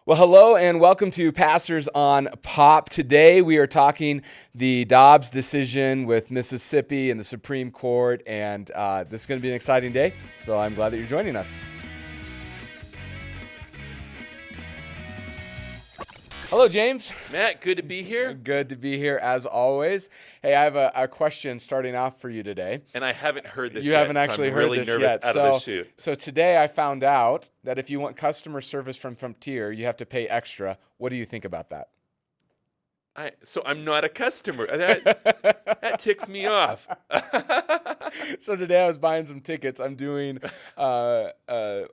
Well, hello and welcome to Pastors on Pop. Today we are talking the Dobbs decision with Mississippi and the Supreme Court, and this is going to be an exciting day, so I'm glad that you're joining us. Hello, James. Matt, good to be here. Good to be here as always. Hey, I have a question starting off for you today. And I haven't heard this You yet. haven't actually I'm heard really this nervous yet. out of the chute. So today I found out that if you want customer service from Frontier, you have to pay extra. What do you think about that? So I'm not a customer. That ticks me off. So today I was buying some tickets. I'm doing a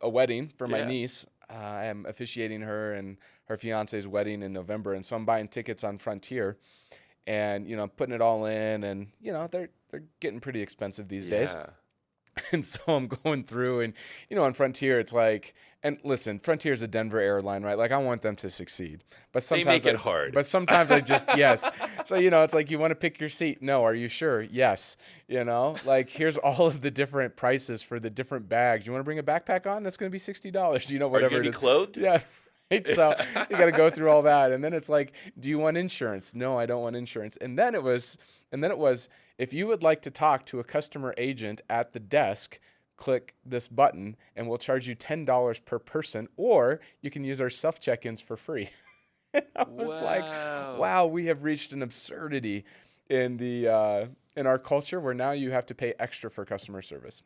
wedding for my niece. I am officiating her and her fiance's wedding in November, and so I'm buying tickets on Frontier, and putting it all in, and they're getting pretty expensive these days. And so I'm going through, and on Frontier it's like, and listen, Frontier is a Denver airline, right? Like I want them to succeed, but sometimes they make it hard. But sometimes I just yes. So it's like, you want to pick your seat? No. Are you sure? Yes. Like here's all of the different prices for the different bags. You want to bring a backpack on? That's going to be $60. Whatever. Are you gonna be clothed? Yeah. Right? So you got to go through all that, and then it's like, do you want insurance? No, I don't want insurance. And then it was, if you would like to talk to a customer agent at the desk, click this button, and we'll charge you $10 per person, or you can use our self check-ins for free. And I was like, wow, we have reached an absurdity in in our culture where now you have to pay extra for customer service.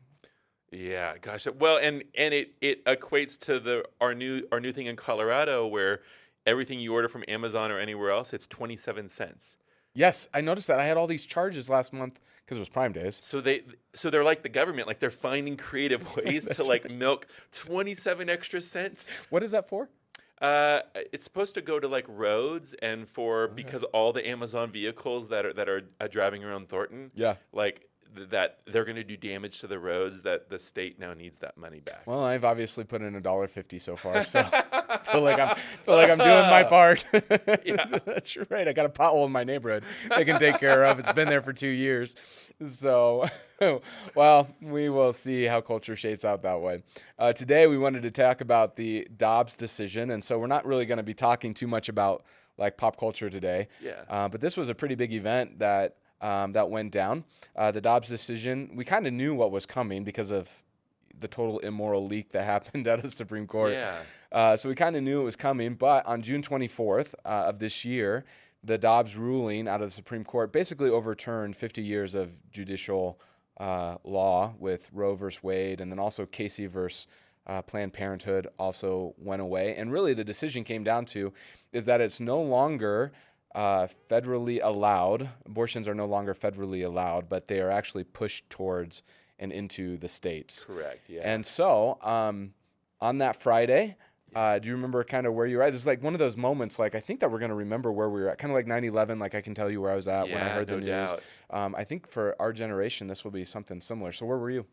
Yeah, gosh. Well, and it equates to our new thing in Colorado, where everything you order from Amazon or anywhere else, it's 27 cents. Yes, I noticed that. I had all these charges last month because it was Prime Days. So they're like the government, like they're finding creative ways to like milk 27 extra cents. What is that for? It's supposed to go to like roads and because all the Amazon vehicles that are driving around Thornton, like that they're going to do damage to the roads, that the state now needs that money back. Well, I've obviously put in $1.50 so far, so I feel like I'm doing my part. Yeah, that's right. I got a pothole in my neighborhood they can take care of. It's been there for 2 years, so well, we will see how culture shapes out that way. Today, we wanted to talk about the Dobbs decision, and so we're not really going to be talking too much about like pop culture today. Yeah. But this was a pretty big event that went down. The Dobbs decision, we kind of knew what was coming because of the total immoral leak that happened out of the Supreme Court. Yeah. So we kind of knew it was coming, but on June 24th of this year, the Dobbs ruling out of the Supreme Court basically overturned 50 years of judicial law with Roe versus Wade, and then also Casey versus Planned Parenthood also went away. And really the decision came down to is that it's no longer federally allowed. Abortions are no longer federally allowed, but they are actually pushed towards and into the states. Correct, yeah. And so on that Friday, do you remember kind of where you were at? This is like one of those moments, like I think that we're going to remember where we were at, kind of like 9/11, like I can tell you where I was at when I heard the news. I think for our generation, this will be something similar. So where were you?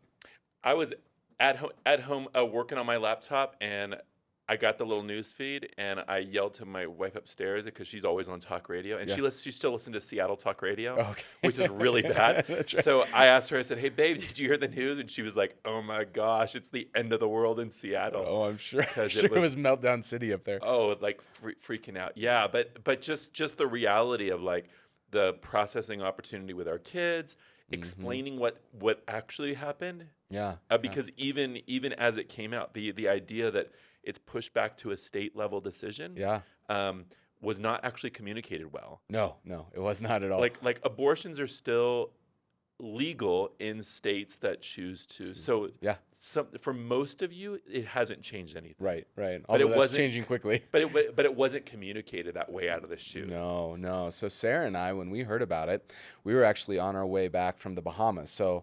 I was at home working on my laptop, and I got the little news feed, and I yelled to my wife upstairs because she's always on talk radio, and she still listens to Seattle talk radio, which is really bad. Right. So I asked her, I said, "Hey, babe, did you hear the news?" And she was like, "Oh my gosh, it's the end of the world in Seattle." Oh, I'm sure. It was meltdown city up there. Oh, like freaking out. Yeah, but just the reality of like the processing opportunity with our kids, explaining what actually happened. Yeah. Because even as it came out, the idea that it's pushed back to a state level decision. Was not actually communicated well. No, it was not at all. Like abortions are still legal in states that choose to. So for most of you, it hasn't changed anything. Right. Although that's changing quickly. But it wasn't communicated that way out of the chute. No. So Sarah and I, when we heard about it, we were actually on our way back from the Bahamas. So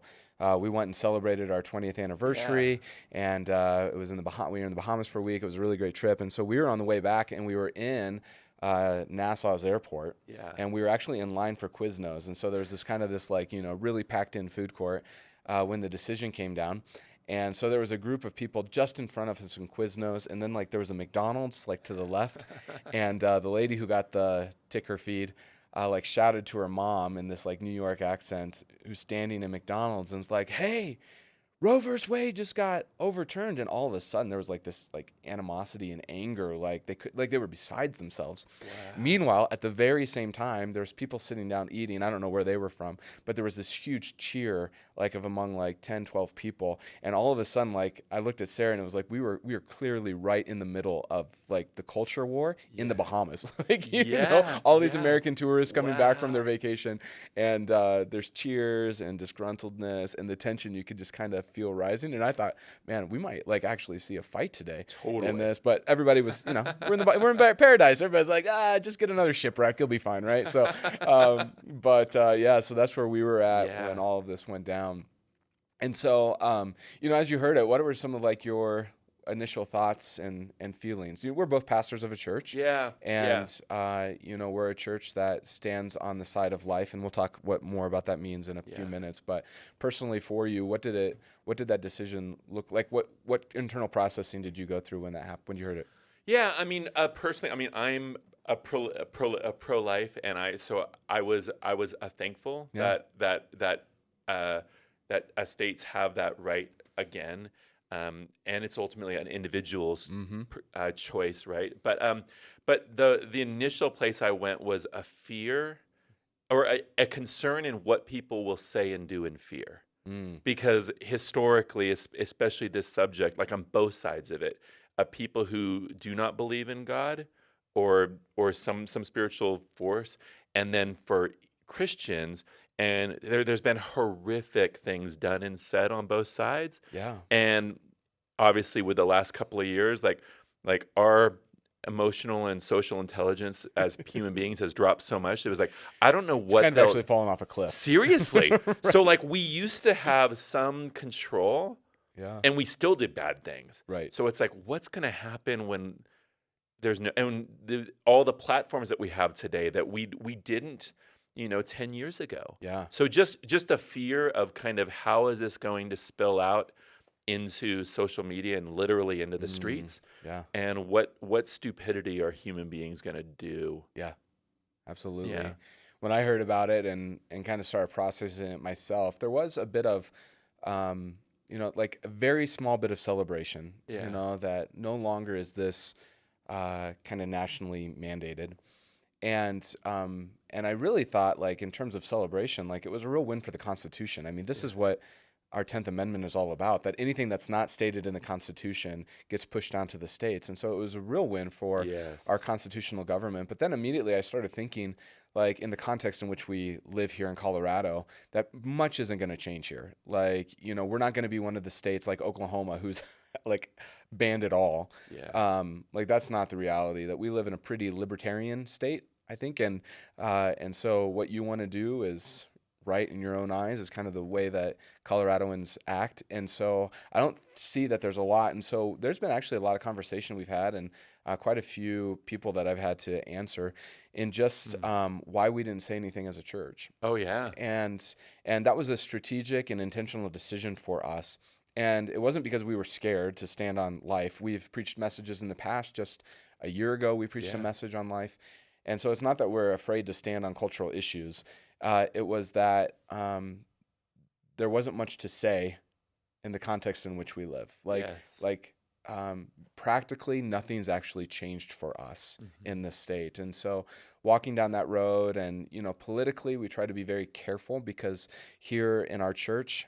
we went and celebrated our 20th anniversary, and it was we were in the Bahamas for a week. It was a really great trip, and so we were on the way back, and we were in Nassau's airport, and we were actually in line for Quiznos, and so there was this kind of really packed in food court when the decision came down. And so there was a group of people just in front of us in Quiznos, and then like there was a McDonald's like to the left, and the lady who got the ticker feed like shouted to her mom in this like New York accent, who's standing in McDonald's, and is like, "Hey, Roe versus Wade just got overturned, and all of a sudden there was like this like animosity and anger, like they were beside themselves. Wow. Meanwhile, at the very same time, there's people sitting down eating. I don't know where they were from, but there was this huge cheer, like of among like 10, 12 people, and all of a sudden, like I looked at Sarah, and it was like we were clearly right in the middle of like the culture war in the Bahamas. Like you know, all these American tourists coming back from their vacation, and there's cheers and disgruntledness and the tension you could just kind of feel rising. And I thought, man, we might like actually see a fight today in this. But everybody was, you know, we're in paradise. Everybody's like, just get another shipwreck, you'll be fine, right? So, so that's where we were at when all of this went down. And so, you know, as you heard it, what were some of like your initial thoughts and feelings? We're both pastors of a church. And you know, we're a church that stands on the side of life, and we'll talk more about that means in a few minutes. But personally for you, what did that decision look like? What internal processing did you go through when that happened, when you heard it? Yeah, I mean, personally, I mean, I'm a pro-life, and I was thankful that states have that right again. And it's ultimately an individual's choice, right? But the initial place I went was a fear or a concern in what people will say and do in fear. Because historically, especially this subject, like on both sides of it, people who do not believe in God or some spiritual force, and then for Christians, and there's been horrific things done and said on both sides. Yeah. And obviously with the last couple of years, like our emotional and social intelligence as human beings has dropped so much. It was like, I don't know what kind of actually fallen off a cliff. Seriously. Right. So like we used to have some control, and we still did bad things. Right. So it's like, what's going to happen when there's no, and all the platforms that we have today that we didn't, 10 years ago. Yeah. So just a fear of kind of how is this going to spill out into social media and literally into the streets. Yeah. And what stupidity are human beings going to do? Yeah, absolutely. Yeah. When I heard about it and kind of started processing it myself, there was a bit of, like a very small bit of celebration, that no longer is this kind of nationally mandated. And I really thought, like, in terms of celebration, like, it was a real win for the Constitution. I mean, this is what our 10th Amendment is all about, that anything that's not stated in the Constitution gets pushed down to the states. And so it was a real win for our constitutional government. But then immediately I started thinking, like, in the context in which we live here in Colorado, that much isn't going to change here. Like, we're not going to be one of the states like Oklahoma who's like banned it all. Like, that's not the reality. That we live in a pretty libertarian state, I think. And so what you want to do is right in your own eyes is kind of the way that Coloradoans act. And so I don't see that there's a lot. And so there's been actually a lot of conversation we've had, and quite a few people that I've had to answer in just why we didn't say anything as a church. Oh, yeah. And that was a strategic and intentional decision for us. And it wasn't because we were scared to stand on life. We've preached messages in the past. Just a year ago, we preached a message on life. And so it's not that we're afraid to stand on cultural issues. It was that there wasn't much to say in the context in which we live. Practically nothing's actually changed for us in this state. And so walking down that road, and, politically, we try to be very careful, because here in our church,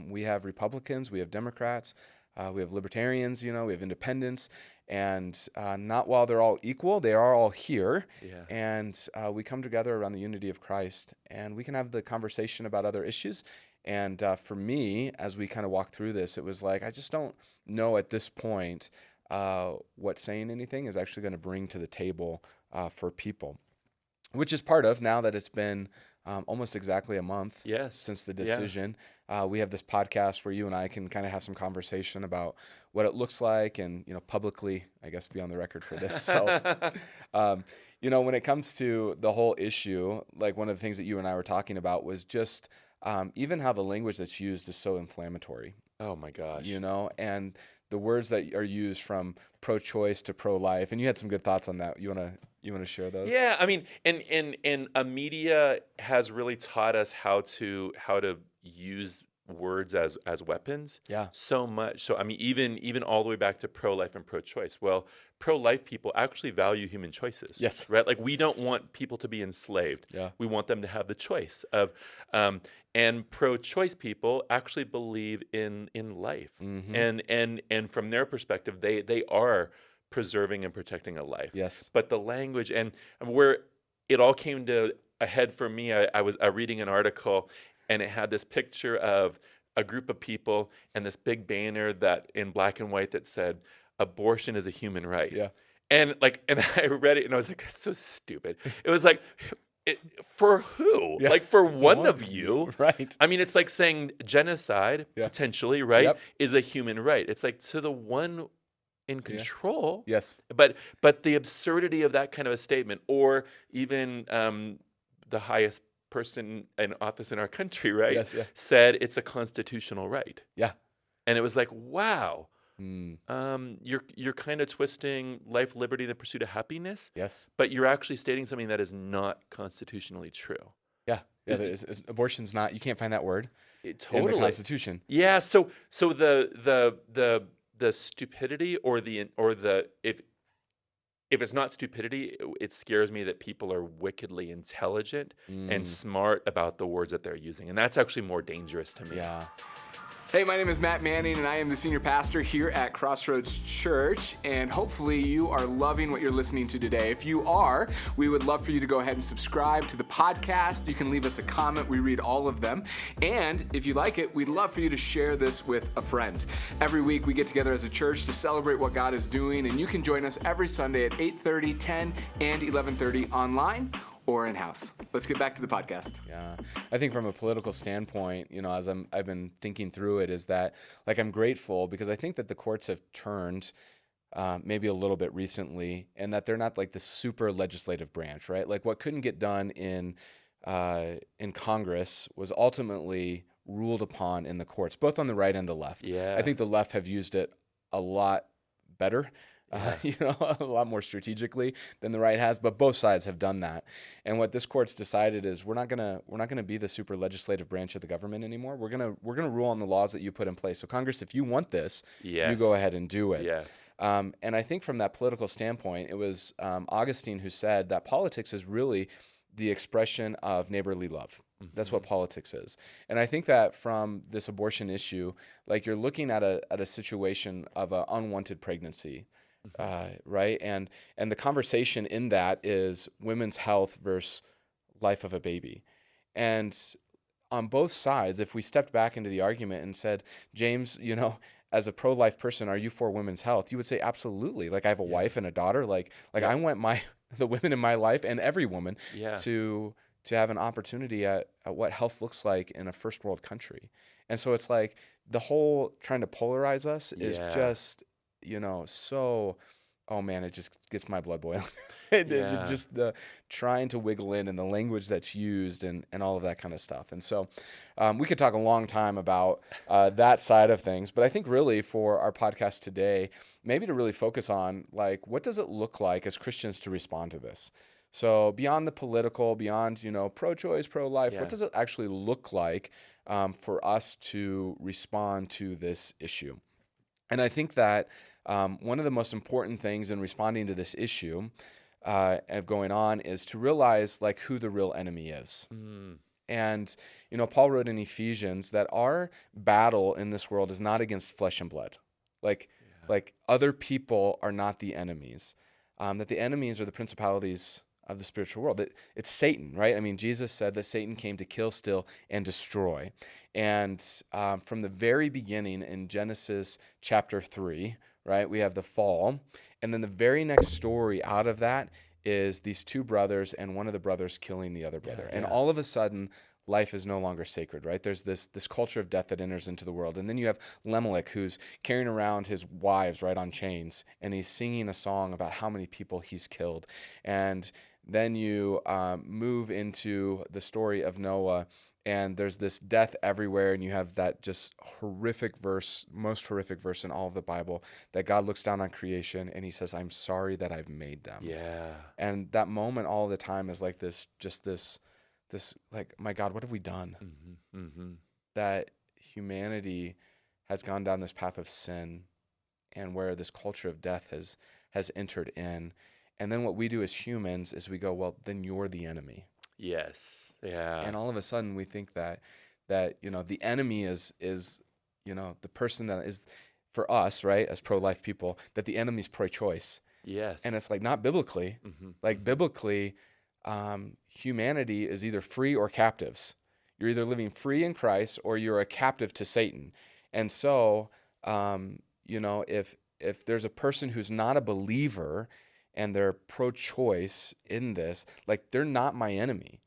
we have Republicans, we have Democrats, we have libertarians, we have independents. And not while they're all equal, they are all here. Yeah. And we come together around the unity of Christ, and we can have the conversation about other issues. And for me, as we kind of walk through this, it was like, I just don't know at this point what saying anything is actually going to bring to the table for people, which is part of, now that it's been almost exactly a month since the decision. We have this podcast where you and I can kind of have some conversation about what it looks like, and, publicly, I guess, be on the record for this. So, when it comes to the whole issue, like, one of the things that you and I were talking about was just even how the language that's used is so inflammatory. Oh my gosh. And the words that are used, from pro-choice to pro-life, and you had some good thoughts on that. You want to share those? Yeah, I mean, and media has really taught us how to use words as weapons. Yeah. So much. So I mean, even all the way back to pro-life and pro-choice. Well, pro-life people actually value human choices. Yes. Right. Like we don't want people to be enslaved. Yeah. We want them to have the choice of. And pro-choice people actually believe in life, and from their perspective, they are preserving and protecting a life. Yes. But the language and where it all came to a head for me, I was reading an article, and it had this picture of a group of people and this big banner that in black and white that said, "Abortion is a human right." Yeah. And I read it and I was like, that's so stupid. It was like, for who? Yeah. Like for one of you, right? I mean, it's like saying genocide potentially, right, Yep. is a human right. It's like to the one in control. Yes. But the absurdity of that kind of a statement, or even the highest person in office in our country, right, Yes, yeah. said it's a constitutional right. Yeah. And it was like, wow. You're kind of twisting life, liberty, and the pursuit of happiness. Yes. But you're actually stating something that is not constitutionally true. Yeah. Yeah. Abortion's not. You can't find that word Totally. in the Constitution. Yeah. So the stupidity or the if it's not stupidity, it scares me that people are wickedly intelligent and smart about the words that they're using, and that's actually more dangerous to me. Yeah. Hey, my name is Matt Manning, and I am the senior pastor here at Crossroads Church, and hopefully you are loving what you're listening to today. If you are, we would love for you to go ahead and subscribe to the podcast. You can leave us a comment. We read all of them. And if you like it, we'd love for you to share this with a friend. Every week we get together as a church to celebrate what God is doing, and you can join us every Sunday at 8:30, 10, and 11:30 online or in-house. Let's get back to the podcast. Yeah. I think from a political standpoint, as I've been thinking through it, is that I'm grateful because I think that the courts have turned maybe a little bit recently, and that they're not like the super legislative branch, right? Like what couldn't get done in Congress was ultimately ruled upon in the courts, both on the right and the left. Yeah. I think the left have used it a lot better. A lot more strategically than the right has, but both sides have done that. And what this court's decided is we're not gonna be the super legislative branch of the government anymore. We're gonna rule on the laws that you put in place. So Congress, if you want this, you go ahead and do it. Yes. And I think from that political standpoint, it was Augustine who said that politics is really the expression of neighborly love. That's what politics is. And I think that from this abortion issue, you're looking at a situation of an unwanted pregnancy. Right, and the conversation in that is women's health versus life of a baby, and on both sides, if we stepped back into the argument and said, James, as a pro-life person, are you for women's health? You would say absolutely. I have a wife and a daughter. I want the women in my life and every woman to have an opportunity at what health looks like in a first world country. And so it's the whole trying to polarize us is just. So, oh man, it just gets my blood boiling. Just the trying to wiggle in and the language that's used and all of that kind of stuff. And so we could talk a long time about that side of things. But I think really for our podcast today, maybe to really focus on what does it look like as Christians to respond to this? So beyond the political, beyond, pro-choice, pro-life, what does it actually look like for us to respond to this issue? And I think that one of the most important things in responding to this issue of going on is to realize who the real enemy is. And, Paul wrote in Ephesians that our battle in this world is not against flesh and blood. Other people are not the enemies. That the enemies are the principalities of the spiritual world. It's Satan, right? I mean, Jesus said that Satan came to kill, steal, and destroy. And from the very beginning in Genesis chapter 3, right, we have the fall. And then the very next story out of that is these two brothers and one of the brothers killing the other brother. And all of a sudden, life is no longer sacred, right? There's this culture of death that enters into the world. And then you have Lemelech, who's carrying around his wives, right, on chains. And he's singing a song about how many people he's killed. And then you move into the story of Noah, and there's this death everywhere, and you have that just horrific verse, most horrific verse in all of the Bible, that God looks down on creation and he says, I'm sorry that I've made them. Yeah. And that moment all the time is this, my God, what have we done? That humanity has gone down this path of sin, and where this culture of death has entered in. And then what we do as humans is we go, well, then you're the enemy. Yes. Yeah. And all of a sudden we think that the enemy is the person that is, for us, right, as pro-life people, that the enemy is pro-choice. Yes. And it's like, not biblically. Like biblically, humanity is either free or captives. You're either living free in Christ or you're a captive to Satan. And so, if there's a person who's not a believer and they're pro-choice in this, like, they're not my enemy,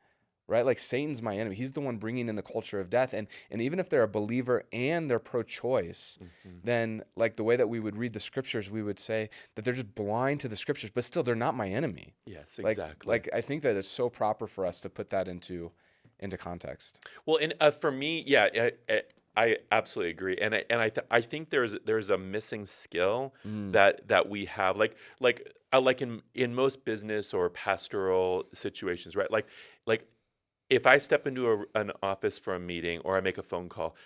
right? Like, Satan's my enemy. He's the one bringing in the culture of death. And even if they're a believer and they're pro-choice, then, like, the way that we would read the scriptures, we would say that they're just blind to the scriptures, but still they're not my enemy. Yes, exactly. Like I think that it's so proper for us to put that into context. Well, and for me, yeah, I absolutely agree, and I think there's a missing skill that we have, like in most business or pastoral situations, right? Like if I step into an office for a meeting or I make a phone call,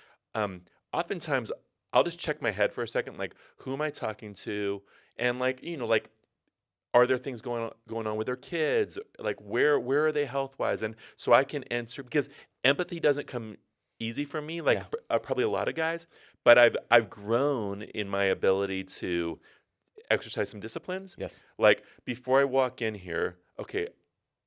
oftentimes I'll just check my head for a second, like, who am I talking to, and like, are there things going on with their kids? Like, where are they health-wise? And so I can answer, because empathy doesn't come easy for me, like probably a lot of guys, but I've grown in my ability to exercise some disciplines. Yes. Like, before I walk in here, okay,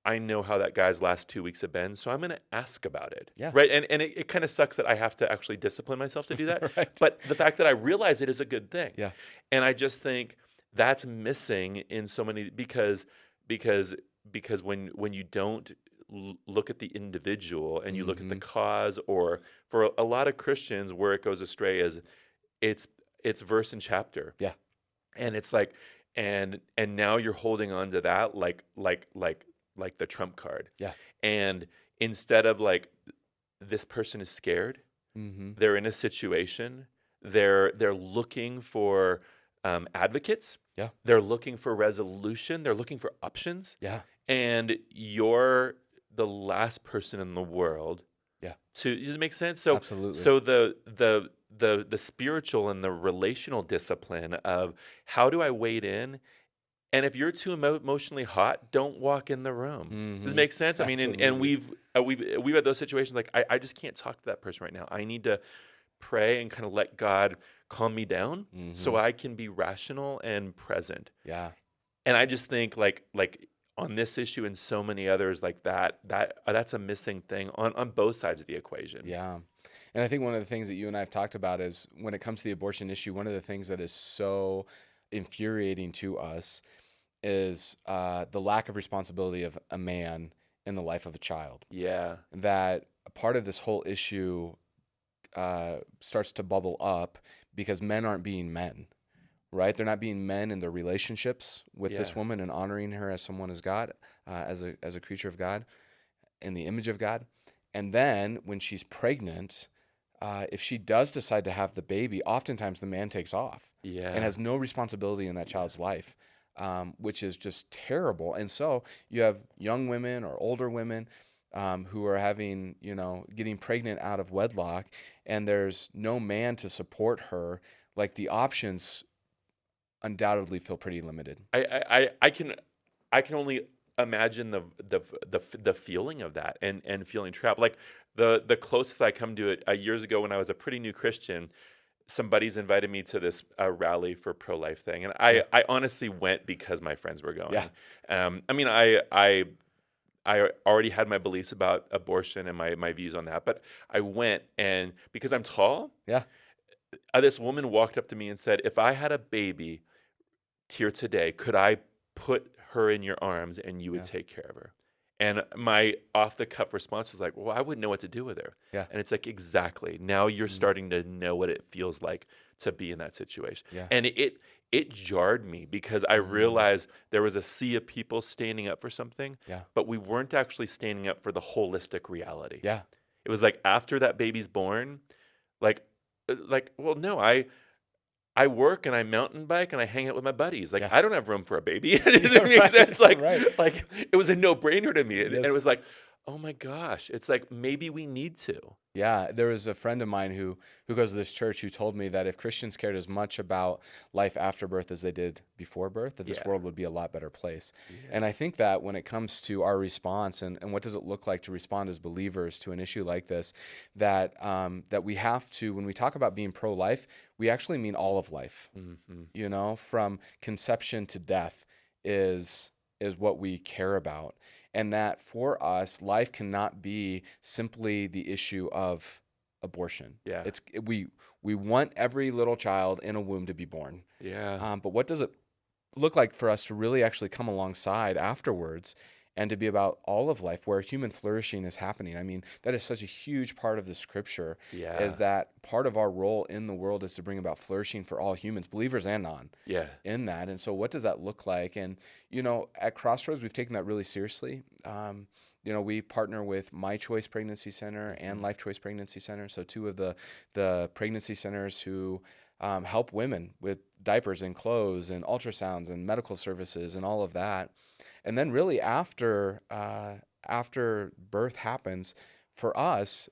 I know how that guy's last 2 weeks have been, so I'm going to ask about it. Yeah. Right. And it kind of sucks that I have to actually discipline myself to do that. Right. But the fact that I realize it is a good thing. Yeah. And I just think that's missing in so many, because when you don't look at the individual and you look at the cause, or for a lot of Christians where it goes astray is it's verse and chapter. Yeah. And it's like, and now you're holding on to that like the trump card. Yeah. And instead of, like, this person is scared, they're in a situation, they're looking for advocates. Yeah. They're looking for resolution. They're looking for options. Yeah. And you're the last person in the world. Yeah. Does it make sense? So absolutely. So the spiritual and the relational discipline of how do I wade in? And if you're too emotionally hot, don't walk in the room. Does it make sense? I mean, and we've had those situations, like, I just can't talk to that person right now. I need to pray and kind of let God calm me down so I can be rational and present. Yeah. And I just think like on this issue and so many others like that's a missing thing on both sides of the equation. Yeah. And I think one of the things that you and I have talked about is, when it comes to the abortion issue, one of the things that is so infuriating to us is the lack of responsibility of a man in the life of a child. Yeah. That a part of this whole issue starts to bubble up because men aren't being men, right? They're not being men in their relationships with this woman and honoring her as someone as God, as a creature of God, in the image of God. And then when she's pregnant, if she does decide to have the baby, oftentimes the man takes off and has no responsibility in that child's life, which is just terrible. And so you have young women or older women who are getting pregnant out of wedlock, and there's no man to support her. Like, the options undoubtedly feel pretty limited. I can only imagine the feeling of that and feeling trapped. Like, the closest I come to it, years ago when I was a pretty new Christian, some buddies invited me to this rally for pro-life thing, and I honestly went because my friends were going. Yeah. I mean, I already had my beliefs about abortion and my views on that, but I went, and because I'm tall, this woman walked up to me and said, "If I had a baby here today, could I put her in your arms and you would take care of her?" And my off-the-cuff response was like, "Well, I wouldn't know what to do with her." Yeah. And it's like, exactly. Now you're starting to know what it feels like to be in that situation. Yeah. And it jarred me because I realized there was a sea of people standing up for something, but we weren't actually standing up for the holistic reality. Yeah. It was like, after that baby's born, well, no, I work and I mountain bike and I hang out with my buddies. Like, I don't have room for a baby. It doesn't make sense. Like, like, it was a no-brainer to me. And it was like, Oh my gosh. It's like maybe we need to. Yeah, there was a friend of mine who goes to this church who told me that if Christians cared as much about life after birth as they did before birth, that this Yeah. world would be a lot better place. And I Yes. think that when it comes to our response and what does it look like to respond as believers to an issue like this, that that we have to, when we talk about being pro-life, we actually mean all of life. Hmm. You know, from conception to death is what we care about. And that for us, life cannot be simply the issue of abortion. Yeah. We want every little child in a womb to be born. Yeah. But what does it look like for us to really actually come alongside afterwards and to be about all of life where human flourishing is happening? I mean, that is such a huge part of the scripture, is Yeah. that part of our role in the world is to bring about flourishing for all humans, believers and non, Yeah. in that. And so what does that look like? And, you know, at Crossroads, we've taken that really seriously. You know, we partner with My Choice Pregnancy Center and Mhm. Life Choice Pregnancy Center. So two of the pregnancy centers who help women with diapers and clothes and ultrasounds and medical services and all of that. And then really after birth happens, for us,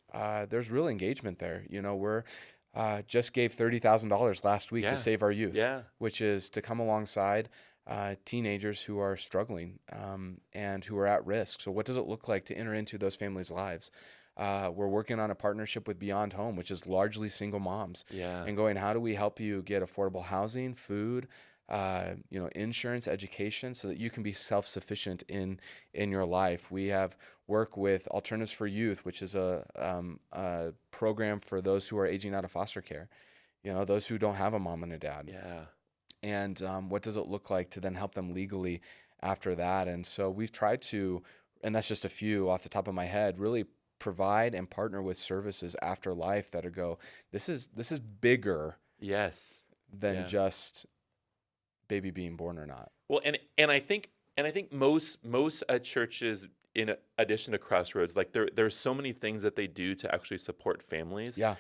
there's real engagement there. You know, we're just gave $30,000 last week to Yeah. Save Our Youth, Yeah. which is to come alongside teenagers who are struggling and who are at risk. So what does it look like to enter into those families' lives? We're working on a partnership with Beyond Home, which is largely single moms, Yeah. and going, how do we help you get affordable housing, food, you know, insurance, education, so that you can be self-sufficient in your life. We have work with Alternatives for Youth, which is a program for those who are aging out of foster care, you know, those who don't have a mom and a dad. Yeah. And what does it look like to then help them legally after that? And so we've tried to, and that's just a few off the top of my head, really provide and partner with services after life that are go, this is bigger Yes. than Yeah. just baby being born or not. Well, and I think most churches, in addition to Crossroads, like there's so many things that they do to actually support families, Yeah,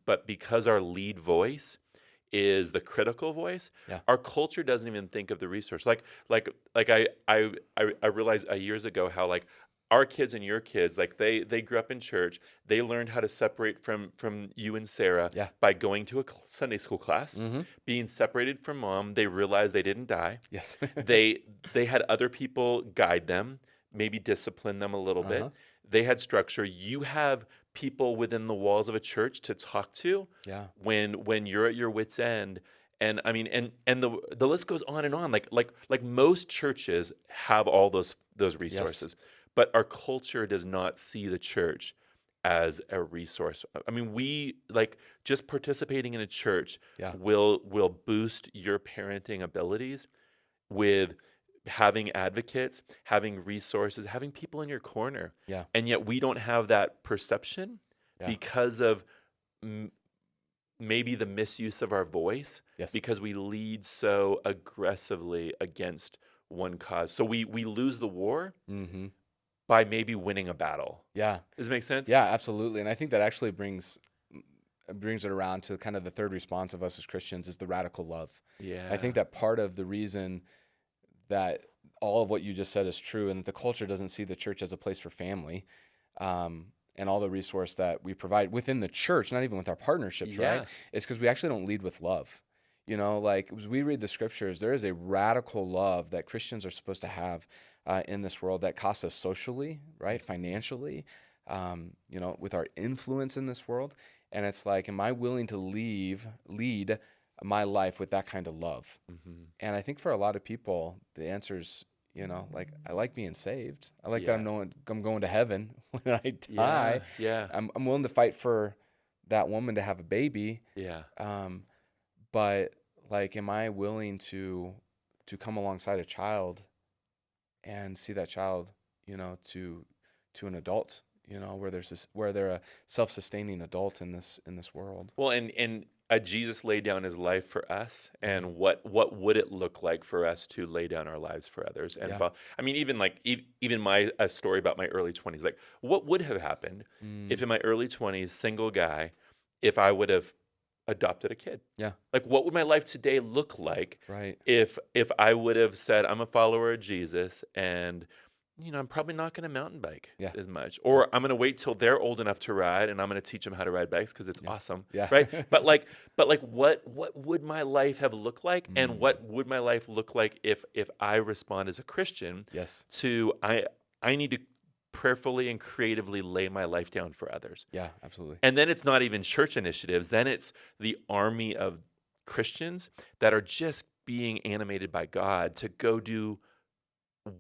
but because our lead voice is the critical voice, yeah, our culture doesn't even think of the resource. Like I realized years ago how like our kids and your kids, like they grew up in church. They learned how to separate from you and Sarah yeah. by going to a Sunday school class, Mm-hmm. being separated from mom. They realized they didn't die. Yes. They had other people guide them, maybe discipline them a little Uh-huh. bit. They had structure. You have people within the walls of a church to talk to Yeah. when you're at your wit's end. And I mean, and the list goes on and on. Like most churches have all those Yes. resources, but our culture does not see the church as a resource. I mean, we like just participating in a church Yeah. will boost your parenting abilities with having advocates, having resources, having people in your corner. Yeah. And yet we don't have that perception Yeah. because of m- maybe the misuse of our voice, Yes. because we lead so aggressively against one cause. So we lose the war Mm-hmm. by maybe winning a battle. Yeah. Does it make sense? Yeah, absolutely. And I think that actually brings it around to kind of the third response of us as Christians is the radical love. Yeah. I think that part of the reason that all of what you just said is true and that the culture doesn't see the church as a place for family, and all the resource that we provide within the church, not even with our partnerships, right? Yeah. It's because we actually don't lead with love. You know, like as we read the scriptures, there is a radical love that Christians are supposed to have in this world that costs us socially, right? Financially, you know, with our influence in this world. And it's like, am I willing to lead my life with that kind of love? Hmm. And I think for a lot of people, the answer is, you know, like I like being saved. I like that Yeah. I'm going to heaven when I Yeah. die. Yeah. I'm willing to fight for that woman to have a baby. Yeah. But like, am I willing to come alongside a child and see that child, you know, to an adult, you know, where they're a self-sustaining adult in this world. Well, and Jesus laid down his life for us, Mhm. and what would it look like for us to lay down our lives for others? And Yeah. I mean, even like even my a story about my early 20s, like what would have happened Mm, if in my early 20s, single guy, if I would have adopted a kid? yeah. Like, what would my life today look like Right. if I would have said I'm a follower of Jesus, and I'm probably not going to mountain bike Yeah. as much, or I'm going to wait till they're old enough to ride, and I'm going to teach them how to ride bikes because it's awesome, Yeah. right? But what would my life have looked like, and what would my life look like if I respond as a Christian? Yes. To I need to prayerfully and creatively lay my life down for others. Yeah, absolutely. And then it's not even church initiatives. Then it's the army of Christians that are just being animated by God to go do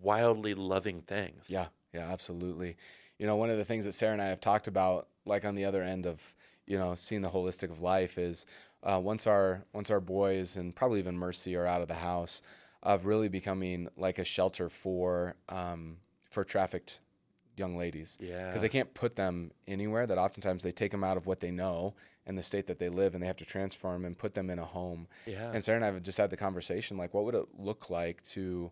wildly loving things. Yeah, absolutely. One of the things that Sarah and I have talked about, like on the other end of, seeing the holistic of life is once our boys and probably even Mercy are out of the house, of really becoming like a shelter for trafficked young ladies. Yeah. Because they can't put them anywhere, that oftentimes they take them out of what they know and the state that they live, and they have to transform them and put them in a home. Yeah. And Sarah and I have just had the conversation, like, what would it look like to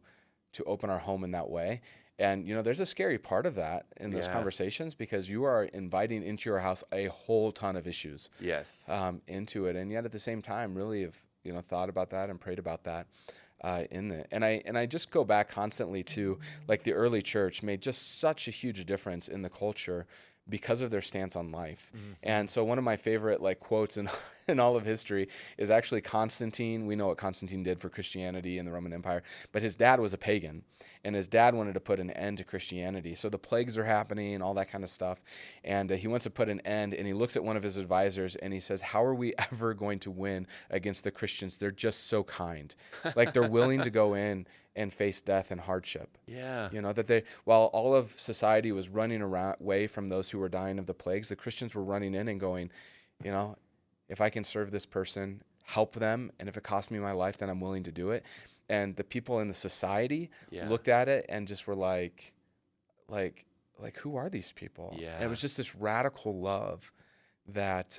open our home in that way? And, there's a scary part of that in those conversations, because you are inviting into your house a whole ton of issues. Yes. Into it. And yet at the same time, really have, thought about that and prayed about that. In it. And I just go back constantly to, like, the early church made just such a huge difference in the culture because of their stance on life. Mm-hmm. And so one of my favorite, like, quotes in all of history is actually Constantine. We know what Constantine did for Christianity in the Roman Empire, but his dad was a pagan, and his dad wanted to put an end to Christianity. So the plagues are happening, all that kind of stuff, and he wants to put an end, and he looks at one of his advisors and he says, how are we ever going to win against the Christians? They're just so kind. Like, they're willing to go in and face death and hardship. Yeah. That while all of society was running away from those who were dying of the plagues, the Christians were running in and going, if I can serve this person, help them, and if it costs me my life, then I'm willing to do it. And the people in the society looked at it and just were like, who are these people? Yeah. And it was just this radical love that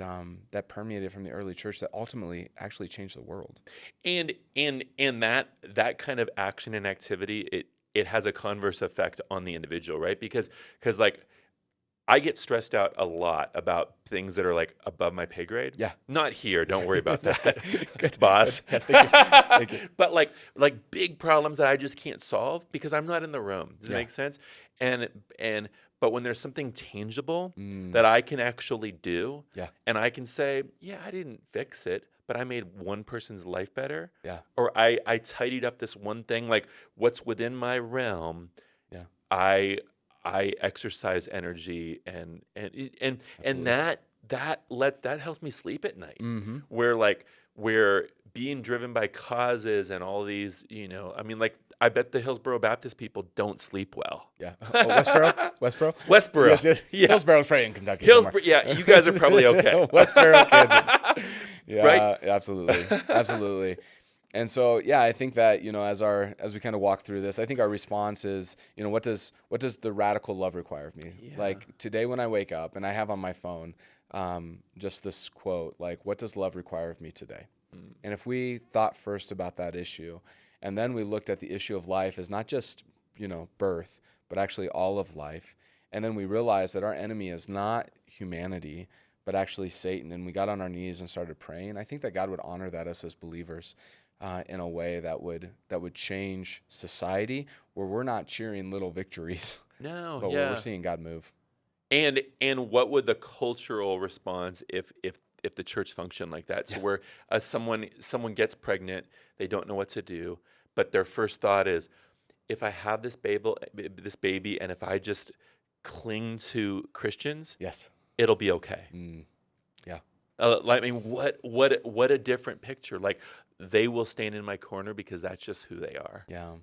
permeated from the early church that ultimately actually changed the world. And that kind of action and activity, it has a converse effect on the individual, right? Because like, I get stressed out a lot about things that are, like, above my pay grade. Yeah. Not here. Don't worry about that, boss. Thank you. But like big problems that I just can't solve because I'm not in the room. Does it make sense? But when there's something tangible that I can actually do, and I can say, I didn't fix it, but I made one person's life better. Yeah. Or I tidied up this one thing, like, what's within my realm. Yeah. I exercise energy and that helps me sleep at night. Mm-hmm. Where being driven by causes and all these, I bet the Hillsboro Baptist people don't sleep well. Yeah. Oh, Westboro? Westboro. Yes. Yeah. Hillsboro's probably in Kentucky. Yeah, you guys are probably okay. Westboro, Kansas. Yeah, right? Absolutely. And so, I think that, as we kind of walk through this, I think our response is, what does the radical love require of me? Yeah. Like, today when I wake up, and I have on my phone just this quote, like, what does love require of me today? Mm. And if we thought first about that issue, and then we looked at the issue of life as not just, birth, but actually all of life, and then we realized that our enemy is not humanity, but actually Satan, and we got on our knees and started praying, I think that God would honor that us as believers. In a way that would change society, where we're not cheering little victories, but where we're seeing God move. And what would the cultural response if the church functioned like that? So where someone gets pregnant, they don't know what to do, but their first thought is, if I have this baby, and if I just cling to Christians, it'll be okay. Mm. Yeah. What a different picture. Like, they will stand in my corner because that's just who they are. Yeah.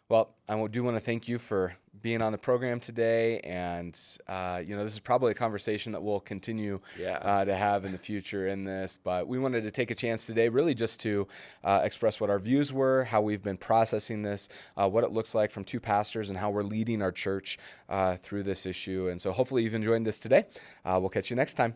Well, I do want to thank you for being on the program today. And, this is probably a conversation that we'll continue to have in the future in this. But we wanted to take a chance today really just to express what our views were, how we've been processing this, what it looks like from two pastors, and how we're leading our church through this issue. And so hopefully you've enjoyed this today. We'll catch you next time.